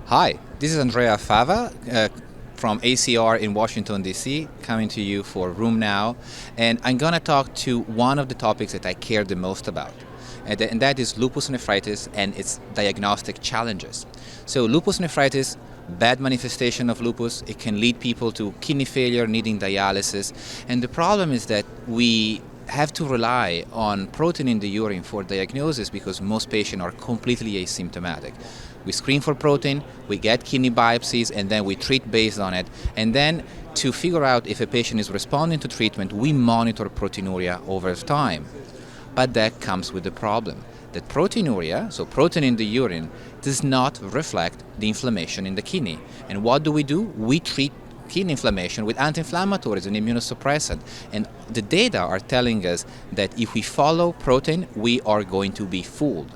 Hi, this is Andrea Fava from ACR in Washington, D.C., coming to you for Room Now. And I'm going to talk to one of the topics that I care the most about, and that is lupus nephritis and its diagnostic challenges. So lupus nephritis, bad manifestation of lupus, it can lead people to kidney failure, needing dialysis. And the problem is that we have to rely on protein in the urine for diagnosis because most patients are completely asymptomatic. We screen for protein, we get kidney biopsies, and then we treat based on it. And then to figure out if a patient is responding to treatment, we monitor proteinuria over time. But that comes with the problem that proteinuria, so protein in the urine, does not reflect the inflammation in the kidney. And what do? We treat kidney inflammation with anti-inflammatories and immunosuppressant. And the data are telling us that if we follow protein, we are going to be fooled.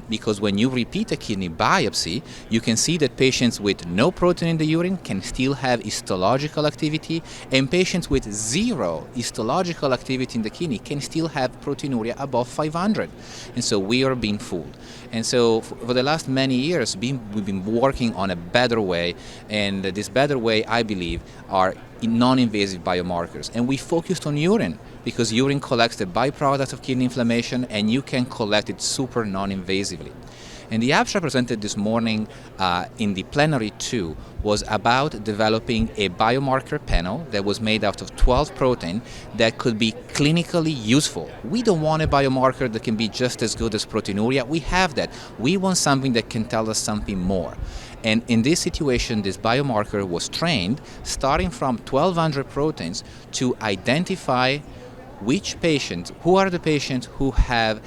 Because when you repeat a kidney biopsy, you can see that patients with no protein in the urine can still have histological activity, and patients with zero histological activity in the kidney can still have proteinuria above 500. And so we are being fooled. And so for the last many years, we've been working on a better way, and this better way, I believe, are non-invasive biomarkers. And we focused on urine because urine collects the byproduct of kidney inflammation, and you can collect it super non-invasively. And the abstract presented this morning in the plenary 2 was about developing a biomarker panel that was made out of 12 protein that could be clinically useful. We don't want a biomarker that can be just as good as proteinuria. We have that. We want something that can tell us something more. And in this situation, this biomarker was trained starting from 1,200 proteins to identify who are the patients who have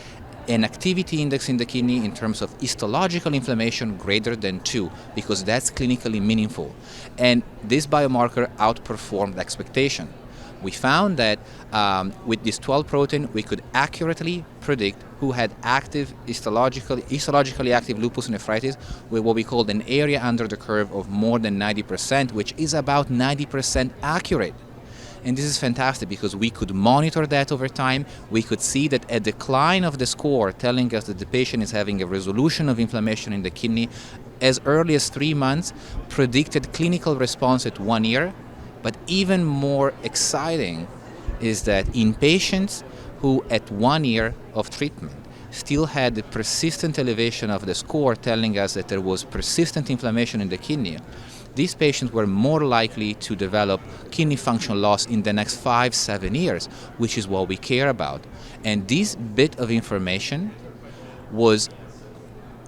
an activity index in the kidney in terms of histological inflammation greater than 2, because that's clinically meaningful. And this biomarker outperformed expectation. We found that with this 12 protein, we could accurately predict who had histologically active lupus nephritis with what we called an area under the curve of more than 90%, which is about 90% accurate. And this is fantastic because we could monitor that over time. We could see that a decline of the score telling us that the patient is having a resolution of inflammation in the kidney as early as 3 months, predicted clinical response at 1 year. But even more exciting is that in patients who at 1 year of treatment still had the persistent elevation of the score telling us that there was persistent inflammation in the kidney, these patients were more likely to develop kidney function loss in the next 5-7 years, which is what we care about. And this bit of information was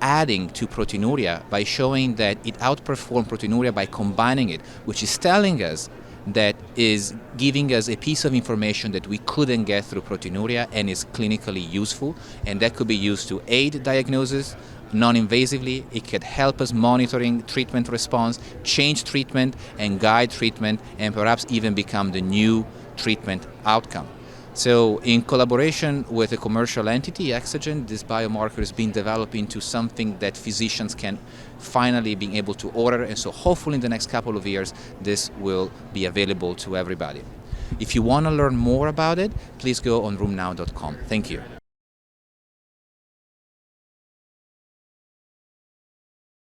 adding to proteinuria by showing that it outperformed proteinuria by combining it, which is telling us that is giving us a piece of information that we couldn't get through proteinuria and is clinically useful, and that could be used to aid diagnosis non-invasively. It could help us monitoring treatment response, change treatment and guide treatment, and perhaps even become the new treatment outcome. So in collaboration with a commercial entity, Exogen, this biomarker is being developed into something that physicians can finally be able to order, and so hopefully in the next couple of years this will be available to everybody. If you want to learn more about it, please go on roomnow.com. Thank you.